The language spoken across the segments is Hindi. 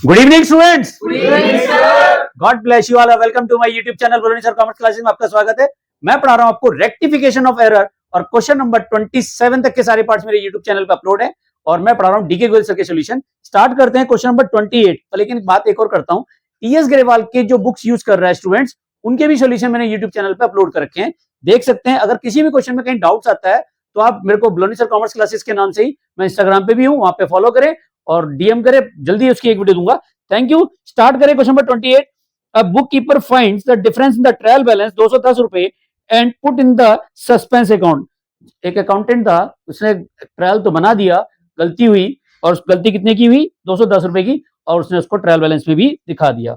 Good evening students. God bless you all. Welcome to my YouTube channel Baloni sir commerce classes में आपका स्वागत है। मैं पढ़ा रहा हूं आपको रेक्टिफिकेशन ऑफ एरर और क्वेश्चन नंबर 27 तक के सारे पार्ट्स मेरे यूट्यूब चैनल पे अपलोड है और मैं पढ़ा रहा हूं डीके गोयल सर के सॉल्यूशन। स्टार्ट करते हैं क्वेश्चन नंबर 28। लेकिन बात एक और करता हूं, टीएस ग्रेवाल के जो बुक्स यूज कर रहा है स्टूडेंट्स, उनके भी सॉल्यूशन मैंने यूट्यूब चैनल पे अपलोड कर रखे हैं, देख सकते हैं। अगर किसी भी क्वेश्चन में कहीं डाउट्स आता है तो आप मेरे को बलोनी सर कॉमर्स क्लासेस के नाम से ही, मैं इंस्टाग्राम पे भी हूं, वहां पे फॉलो करें और डीएम करें, जल्दी उसकी एक वीडियो दूंगा। Thank you. स्टार्ट करें question number 28। A book keeper finds the difference in the trial balance 210 रुपए and put in the suspense account. एक अकाउंटेंट था, उसने ट्रायल तो बना दिया, गलती हुई और उस गलती कितने की हुई? 210 रुपए की, और उसने उसको ट्रायल बैलेंस में भी दिखा दिया।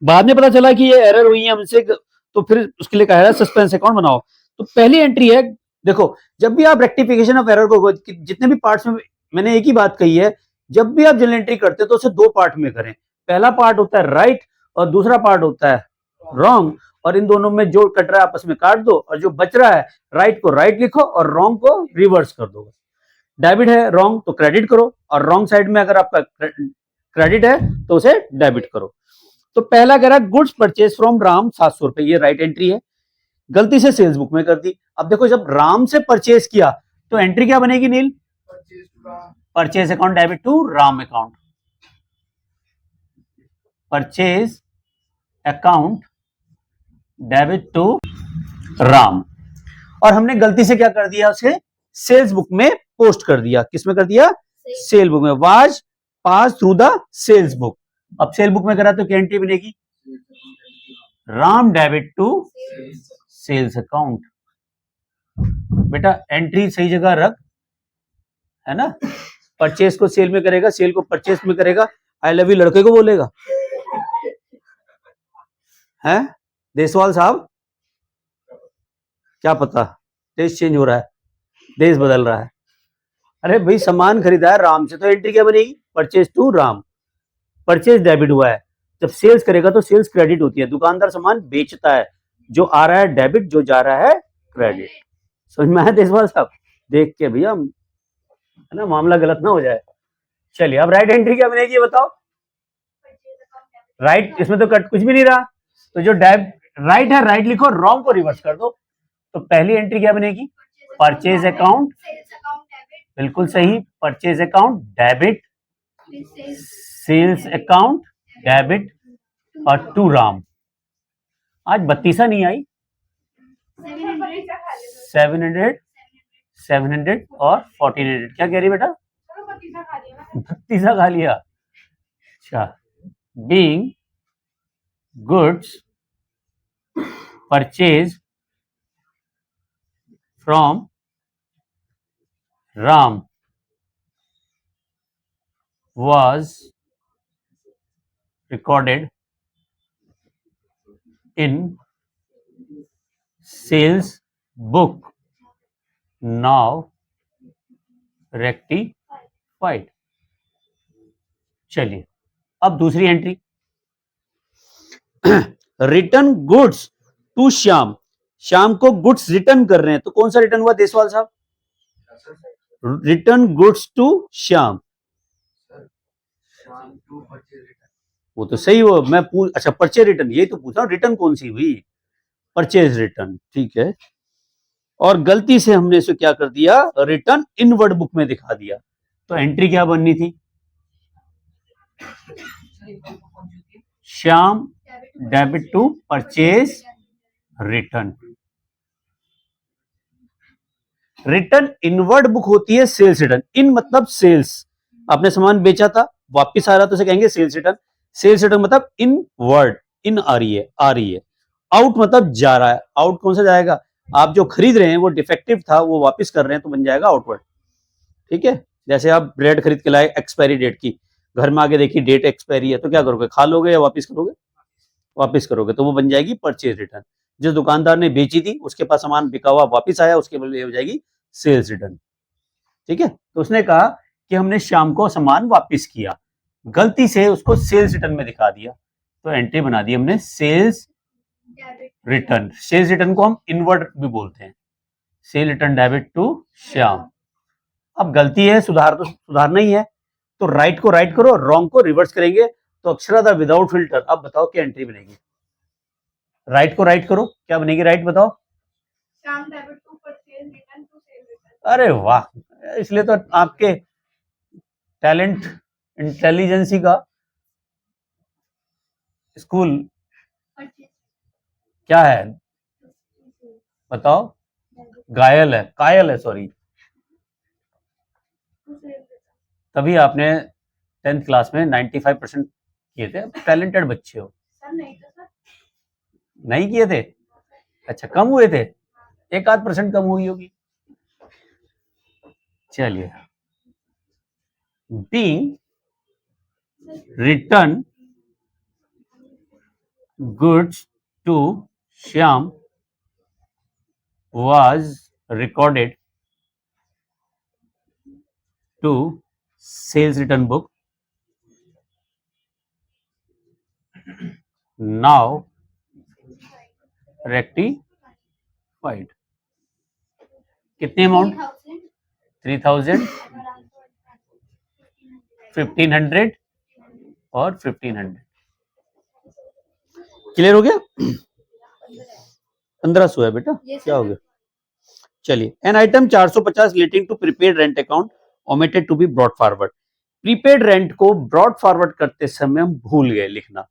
बाद में पता चला कि ये एरर हुई है हमसे, तो फिर उसके लिए कहा है सस्पेंस अकाउंट बनाओ। तो पहली एंट्री है, देखो जब भी आप रेक्टिफिकेशन ऑफ एरर को, जितने भी पार्ट्स में मैंने एक ही बात कही है, जब भी आप जनरल एंट्री करते हैं तो उसे दो पार्ट में करें। पहला पार्ट होता है राइट और दूसरा पार्ट होता है रॉन्ग, और इन दोनों में जो कट रहा है आपस में काट दो, और जो बच रहा है राइट को राइट लिखो और रॉन्ग को रिवर्स कर दो। डेबिट है रॉन्ग तो क्रेडिट करो, और रॉन्ग साइड में अगर आपका क्रेडिट है तो उसे डेबिट करो। तो पहला कह रहा है गुड्स परचेज फ्रॉम राम 700 रुपए, ये राइट एंट्री है, गलती से सेल्स बुक में कर दी। अब देखो जब राम से परचेज किया तो एंट्री क्या बनेगी Neel? Purchase account debit to Ram account, purchase account debit to Ram. और हमने गलती से क्या कर दिया, उसे सेल्स बुक में पोस्ट कर दिया। किसमें कर दिया? सेल बुक में। Was pass through the sales book. अब सेल बुक में करा तो क्या एंट्री बनेगी? Ram debit to sales account. बेटा एंट्री सही जगह रख, है ना। परचेज को सेल में करेगा, सेल को परचेज में करेगा, आई लव यू लड़के को बोलेगा, है देसवाल साहब? क्या पता, देश चेंज हो रहा है, देश बदल रहा है। अरे भाई सामान खरीदा है राम से, तो एंट्री क्या बनेगी? Purchase to Ram. Purchase debit हुआ है, जब सेल्स करेगा तो सेल्स क्रेडिट होती है। दुकानदार सामान बेचता है, जो आ रहा है डेबिट, जो जा रहा है क्रेडिट। समझ में आया देसवाल साहब? देख के भैया, है ना, मामला गलत ना हो जाए। चलिए अब राइट एंट्री क्या बनेगी ये बताओ। राइट, इसमें तो कट कुछ भी नहीं रहा, तो जो राइट है राइट लिखो, रॉन्ग को रिवर्स कर दो। तो पहली एंट्री क्या बनेगी? परचेज अकाउंट, बिल्कुल सही, purchase account debit, sales account debit और टू राम। आज 32 नहीं आई, 700 700 और 1400। क्या कह रही बेटा? 32 खा लिया। अच्छा, being goods purchase from Ram was recorded in sales book, now rectified। चलिए अब दूसरी entry, return goods to Shyam. Shyam को गुड्स रिटर्न कर रहे हैं, तो कौन सा रिटर्न हुआ देसवाल साहब? Return goods to Shyam. वो तो सही हो, मैं अच्छा परचेज रिटर्न, यही तो पूछा, रिटर्न कौन सी हुई? परचेज रिटर्न, ठीक है। और गलती से हमने इसे क्या कर दिया? रिटर्न इनवर्ड बुक में दिखा दिया। तो एंट्री क्या बननी थी? Shyam debit to purchase return. Return inward book होती है सेल्स रिटर्न। इन मतलब सेल्स, आपने सामान बेचा था, वापिस आ रहा तो उसे कहेंगे सेल्स रिटर्न। सेल्स रिटर्न मतलब इन वर्ड, इन आ रही है। आउट मतलब जा रहा है। आउट कौन सा जाएगा? आप जो खरीद रहे हैं वो डिफेक्टिव था, वो वापस कर रहे हैं, तो बन जाएगा आउटवर्ड। ठीक है, जैसे आप ब्रेड खरीद के लाए एक्सपायरी डेट की, घर में आके देखिए डेट एक्सपायरी है, तो क्या करोगे? खा लोगे या वापस करोगे? वापस करोगे, तो वो बन जाएगी परचेज रिटर्न। जिस दुकानदार ने बेची थी उसके पास सामान बिका हुआ वापस आया, उसके बदले हो जाएगी सेल्स रिटर्न। ठीक है, तो उसने कहा कि हमने शाम को सामान वापस किया, गलती से उसको सेल्स रिटर्न में दिखा दिया, तो एंट्री बना दी हमने सेल्स रिटर्न। सेल्स रिटर्न को हम इनवर्ड भी बोलते हैं, sale return debit to Shyam. अब गलती है, सुधारना ही है, तो राइट को राइट करो, रॉन्ग को रिवर्स करेंगे, तो अक्षराधा विदाउट फिल्टर। अब बताओ क्या एंट्री बनेगी? राइट को राइट करो, क्या बनेगी? राइट बताओ। अरे वाह, इसलिए तो आपके टैलेंट इंटेलिजेंसी का स्कूल क्या है बताओ? घायल है, कायल है, सॉरी। तभी आपने 10th क्लास में 95% किए थे। टैलेंटेड बच्चे हो। नहीं किए थे? अच्छा, कम हुए थे, 1-8% कम हुई होगी। चलिए, being return goods to Shyam was recorded to sales return book. Now rectified. कितने अमाउंट? 3000, 1500 और 1500। क्लियर हो गया? 1500 है बेटा, क्या हो गया? चलिए, an item 450 relating to prepaid rent account omitted to be brought forward. Prepaid rent को ब्रॉड फॉरवर्ड करते समय हम भूल गए लिखना,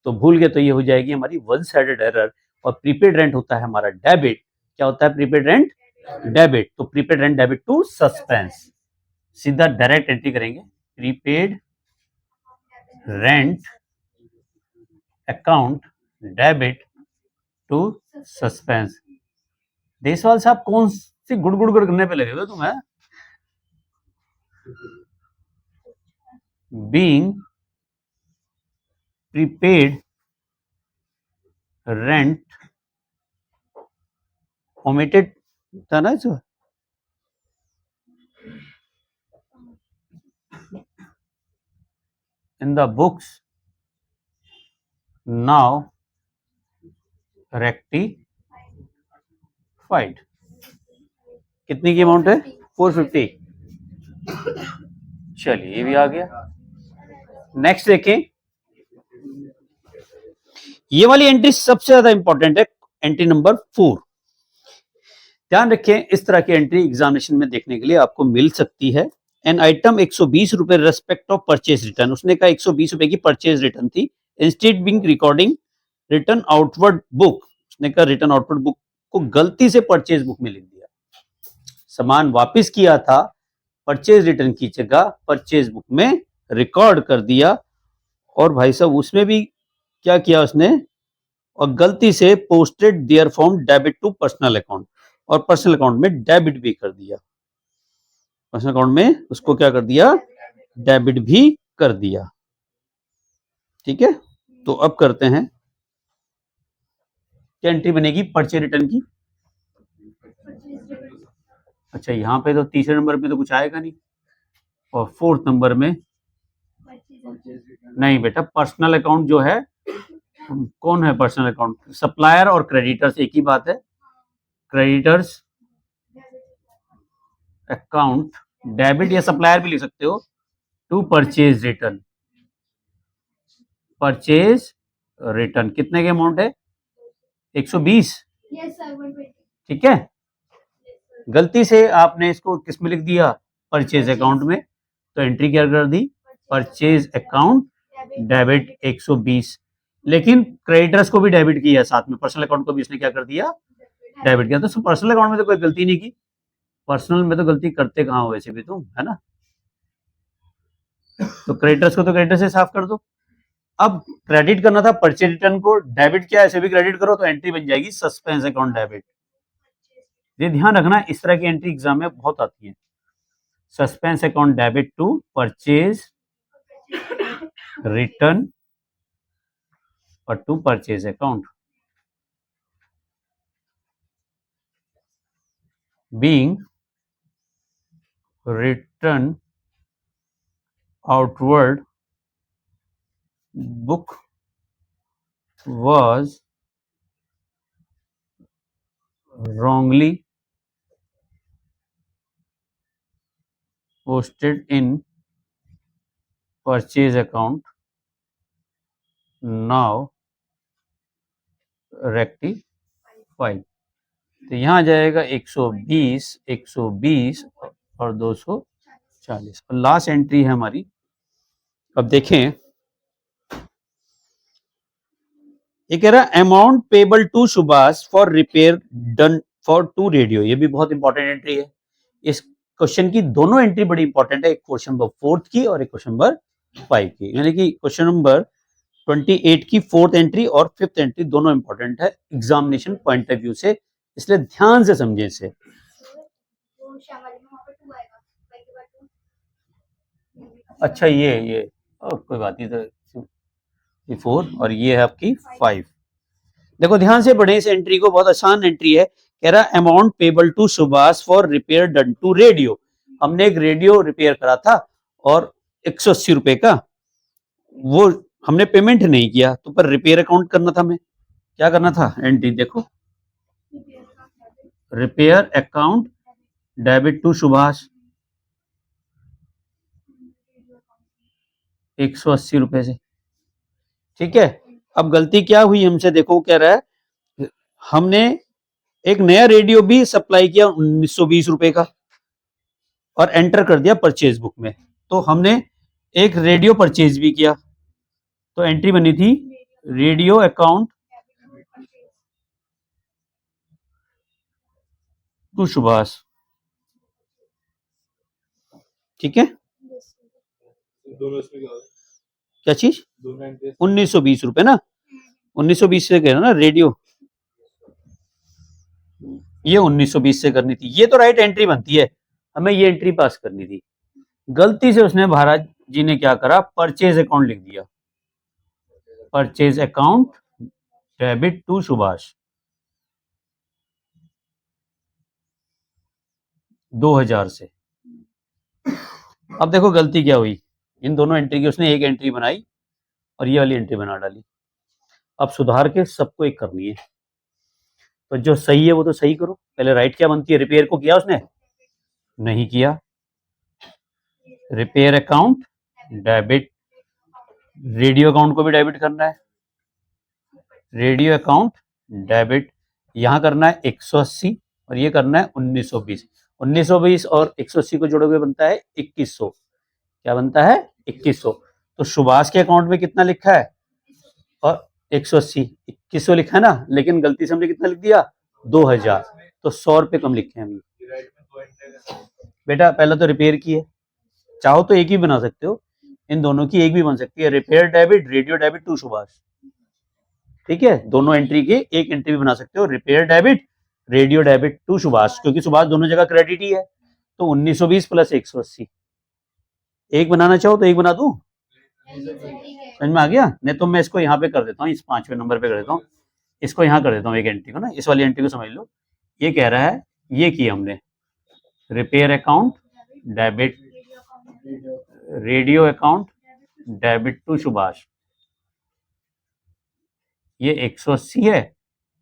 तो भूल गए तो ये हो जाएगी हमारी वन साइडेड एरर। और प्रीपेड रेंट होता है हमारा डेबिट। क्या होता है प्रीपेड रेंट? डेबिट। तो prepaid rent debit to suspense, सीधा डायरेक्ट एंट्री करेंगे। Prepaid rent account debit to suspense. Deshwal साहब कौन सी गुड़ गुड़ गुड़ करने पे लगे हुए तुम? है बीइंग प्रीपेड रेंट ओमिटेड था ना इसमें? In the books now rectified. कितनी की अमाउंट है? 450। चलिए, ये भी आ गया। नेक्स्ट देखें, ये वाली एंट्री सबसे ज्यादा इंपॉर्टेंट है, एंट्री नंबर 4। ध्यान रखें, इस तरह की एंट्री एग्जामिनेशन में देखने के लिए आपको मिल सकती है। एन आइटम 120 रुपए रेस्पेक्ट ऑफ परचेज रिटर्न। उसने कहा 120 रुपए की परचेज रिटर्न थी। Instead being recording return outward book, उसने कहा रिटर्न आउटवर्ड बुक को गलती से परचेज बुक में लिख दिया। सामान वापस किया था, परचेज रिटर्न की जगह परचेज बुक में रिकॉर्ड कर दिया। और भाई साहब उसमें भी क्या किया उसने? और गलती से posted there form debit to personal account, और पर्सनल अकाउंट में डेबिट भी कर दिया। पर्सनल अकाउंट में उसको क्या कर दिया? डेबिट भी कर दिया। ठीक है, तो अब करते हैं, क्या एंट्री बनेगी परचेज रिटर्न की? अच्छा, यहाँ पे तो तीसरे नंबर पे तो कुछ आएगा नहीं, और फोर्थ नंबर में नहीं बेटा। पर्सनल अकाउंट जो है, कौन है पर्सनल अकाउंट? सप्लायर और क्रेडिटर्स एक ही बात है। क्रेडिटर्स अकाउंट डेबिट, या सप्लायर भी लिख सकते हो, to purchase return. Purchase return कितने के अमाउंट है? 120। ठीक है, गलती से आपने इसको किस में लिख दिया? परचेज अकाउंट में, तो एंट्री क्या कर दी? Purchase account debit 120। लेकिन क्रेडिटर्स को भी डेबिट किया साथ में, पर्सनल अकाउंट को भी इसने क्या कर दिया? डेबिट किया। तो पर्सनल अकाउंट में तो कोई गलती नहीं की, पर्सनल में तो गलती करते कहाँ हो वैसे भी तुम, है ना? तो क्रेडिटर्स को तो क्रेडिटर से साफ कर दो। अब क्रेडिट करना था परचेज रिटर्न को, डेबिट किया, ऐसे भी क्रेडिट करो, तो एंट्री बन जाएगी सस्पेंस अकाउंट डेबिट। ये ध्यान रखना, इस तरह की एंट्री एग्जाम में बहुत आती है। Suspense account debit to purchase return और to purchase account. Being return outward book was wrongly posted in purchase account now rectified. तो यहाँ आ जाएगा 120, 120 और 240 और लास्ट एंट्री है हमारी। अब देखें, ये कह रहा है amount payable to Subhash for repair done for 2 radio. ये भी बहुत इंपॉर्टेंट एंट्री है। इस क्वेश्चन की दोनों एंट्री बड़ी इंपॉर्टेंट है, एक क्वेश्चन नंबर 4 की और एक क्वेश्चन नंबर 5 की। यानी कि क्वेश्चन नंबर 28 की 4th एंट्री और 5th एंट्री दोनों इंपॉर्टेंट है एग्जामिनेशन पॉइंट ऑफ व्यू से, इसलिए ध्यान से समझें इसे। अच्छा ये कोई बात नहीं, तो 4 और ये है आपकी 5। देखो ध्यान से पढ़ें इस एंट्री को, बहुत आसान एंट्री है। कह रहा है amount payable to Subhash for repair done to radio. हमने एक रेडियो रिपेयर करा था और 180 रुपए का, वो हमने पेमेंट नहीं किया, तो पर रिपेयर अकाउंट करना था। हमें क्या करना था? एंट्री देखो, repair account debit to Subhash 180 रुपए से। ठीक है, अब गलती क्या हुई हमसे, देखो कह रहा है हमने एक नया रेडियो भी सप्लाई किया 1920 रुपए का और एंटर कर दिया परचेज बुक में। तो हमने एक रेडियो परचेज भी किया, तो एंट्री बनी थी रेडियो अकाउंट टू सुभाष। ठीक है, क्या चीज? 1920 रुपए ना, 1920 से कह रहा ना रेडियो, ये 1920 से करनी थी। ये तो राइट एंट्री बनती है, हमें ये एंट्री पास करनी थी। गलती से उसने महाराज जी ने क्या करा, परचेज अकाउंट लिख दिया, purchase account debit to Subhash 2000 से। अब देखो गलती क्या हुई, इन दोनों एंट्री की उसने एक एंट्री बनाई और ये वाली एंट्री बना डाली। अब सुधार के सबको एक करनी है, तो जो सही है वो तो सही करो। पहले राइट क्या बनती है, रिपेयर को किया उसने? नहीं किया। Repair account debit, radio account को भी डेबिट करना है, रेडियो अकाउंट डेबिट यहां करना है 180 और ये करना है 1920। 1920 और 180 को जोड़ोगे बनता है 2100। क्या बनता है? 2100। तो सुभाष के अकाउंट में कितना लिखा है और 180, 2100 लिखा है ना, लेकिन गलती से हमने कितना लिख दिया 2000, तो 100 रुपए कम लिखे हैं हमने। बेटा पहले तो रिपेयर की है, चाहो तो एक ही बना सकते हो, इन दोनों की एक भी बन सकती है, repair debit radio debit to Subhash. ठीक है, दोनों एंट्री के एक एंट्री भी बना सकते हो, repair debit radio debit to Subhash, क्योंकि सुभाष दोनों जगह क्रेडिट ही है। तो 1920 प्लस 180, एक बनाना चाहो तो एक बना दूं, समझ में आ गया? नहीं तो मैं इसको यहाँ पे कर देता हूँ, इस 5वें नंबर पे कर देता हूँ, इसको यहाँ कर देता हूँ एक एंट्री को ना, इस वाली एंट्री को समझ लो। ये कह रहा है, ये किया हमने repair account debit radio account debit to Subhash, ये 180 है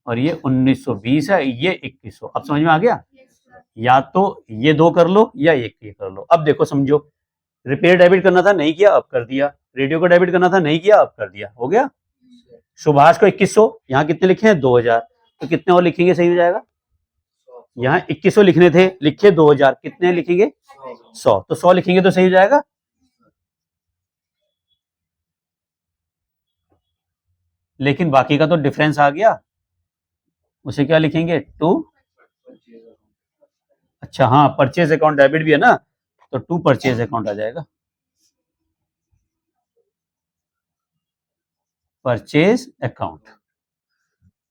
और ये 1920 है, ये 2100। अब समझ में आ गया? या तो ये दो कर लो या एक ये कर लो। अब देखो समझो, रिपेयर डेबिट करना था नहीं किया, अब कर दिया, रेडियो को डेबिट करना था नहीं किया, अब कर दिया, हो गया। सुभाष को 2100, यहाँ कितने लिखे हैं 2000, तो कितने और लिखेंगे सही हो जाएगा? यहाँ 2100 लिखने थे, लिखे 2000, कितने लिखेंगे 100, तो 100 लिखेंगे तो सही हो जाएगा। लेकिन बाकी का तो डिफरेंस आ गया, उसे क्या लिखेंगे 2। अच्छा हाँ, परचेज अकाउंट डेबिट भी है ना, तो 2 परचेज अकाउंट आ जाएगा, परचेज अकाउंट,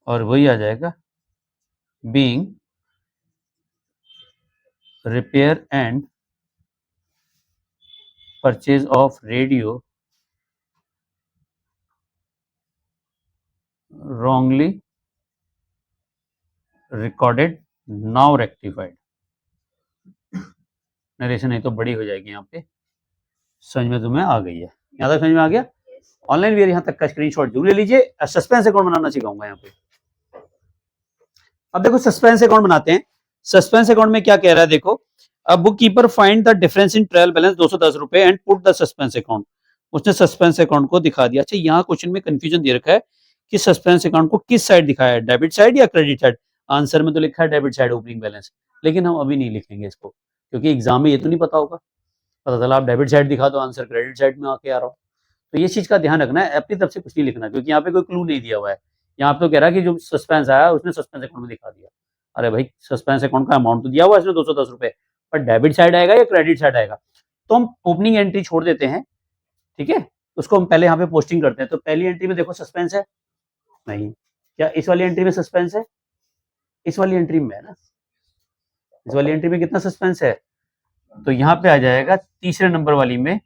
और वही आ जाएगा being repair and purchase of radio wrongly recorded now rectified। Narration नहीं तो बड़ी हो जाएगी यहाँ पे, समझ में तुम्हें आ गई है? यहाँ तक समझ में आ गया? ऑनलाइन भी यहाँ तक का स्क्रीनशॉट जरूर ले लीजिए। सस्पेंस अकाउंट बनाना सिखाऊंगा यहाँ पे। अब देखो सस्पेंस अकाउंट बनाते हैं। सस्पेंस अकाउंट में क्या कह रहा है देखो, अब book keeper find the difference in trial balance 210 रुपए and put the suspense account. उसने सस्पेंस अकाउंट को दिखा दिया। अच्छा, यहाँ क्वेश्चन में कंफ्यूजन दे रखा है कि सस्पेंस अकाउंट को किस साइड दिखाया है, डेबिट साइड या क्रेडिट साइड। आंसर में तो लिखा है डेबिट साइड ओपनिंग बैलेंस, लेकिन हम अभी नहीं लिखेंगे इसको, क्योंकि एग्जाम में ये तो नहीं पता होगा। पता चला आप डेबिट साइड दिखा दो, आंसर क्रेडिट साइड में आके आ रहा हो। तो ये चीज का ध्यान रखना है, अपनी तरफ से कुछ नहीं लिखना, क्योंकि यहाँ पे कोई क्लू नहीं दिया हुआ है। यहाँ पे तो कह रहा है कि जो सस्पेंस आया उसने सस्पेंस अकाउंट में दिखा दिया। अरे भाई, सस्पेंस अकाउंट का अमाउंट तो दिया हुआ है इसमें 210 रुपए, पर डेबिट साइड आएगा या क्रेडिट साइड आएगा। तो हम ओपनिंग एंट्री छोड़ देते हैं, ठीक है, उसको हम पहले यहाँ पे पोस्टिंग करते हैं। तो पहली एंट्री में देखो सस्पेंस है नहीं, क्या इस वाली एंट्री में सस्पेंस है, इस वाली एंट्री में है ना, इस वाली एंट्री में कितना सस्पेंस है, तो यहाँ पे आ जाएगा तीसरे नंबर वाली में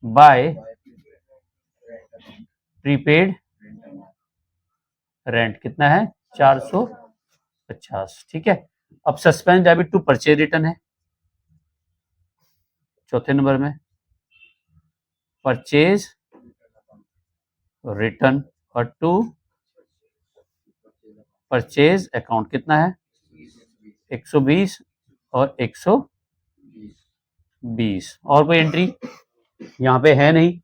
बाय प्रीपेड रेंट, कितना है 450, ठीक है। अब suspense debit to purchase return है चौथे नंबर में, परचेज रिटर्न और टू परचेज अकाउंट कितना है 120 और 120। और कोई एंट्री यहाँ पे है नहीं।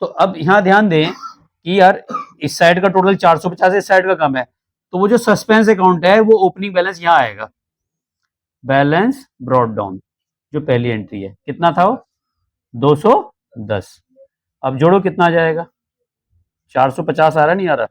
तो अब यहाँ ध्यान दें कि यार इस साइड का टोटल 450 है, इस साइड का कम है, तो वो जो सस्पेंस अकाउंट है वो ओपनिंग बैलेंस यहाँ आएगा, बैलेंस ब्रॉट डाउन, जो पहली एंट्री है कितना था वो 210। अब जोड़ो कितना आ जाएगा 450 आ रहा नहीं आ रहा,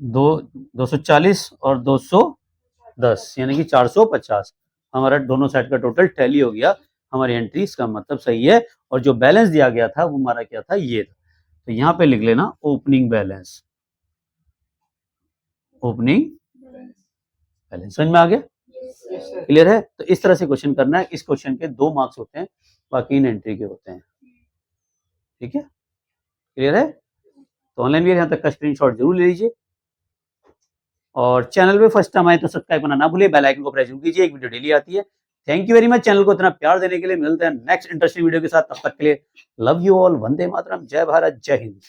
240 और 210 यानी कि 450। हमारा दोनों साइड का टोटल टैली हो गया, हमारी एंट्री इसका मतलब सही है। और जो बैलेंस दिया गया था वो हमारा क्या था, ये था। तो यहाँ पे लिख लेना ओपनिंग बैलेंस, ओपनिंग बैलेंस। समझ में आ गया, क्लियर है। तो इस तरह से क्वेश्चन करना है। इस क्वेश्चन के 2 मार्क्स होते हैं, बाकी इन एंट्री के होते हैं, ठीक है, क्लियर है। तो ऑनलाइन भी यहाँ तक का स्क्रीनशॉट जरूर ले लीजिए, और चैनल पे फर्स्ट टाइम आए तो सब्सक्राइब करना ना भूलिए, बेल आइकन को प्रेस जरूर कीजिए, एक वीडियो डेली आती है। Thank you very much channel को इतना प्यार देने के लिए। मिलते हैं नेक्स्ट इंटरेस्टिंग वीडियो के साथ, तब तक के लिए love you all, Vande Mataram, जय भारत, जय हिंद।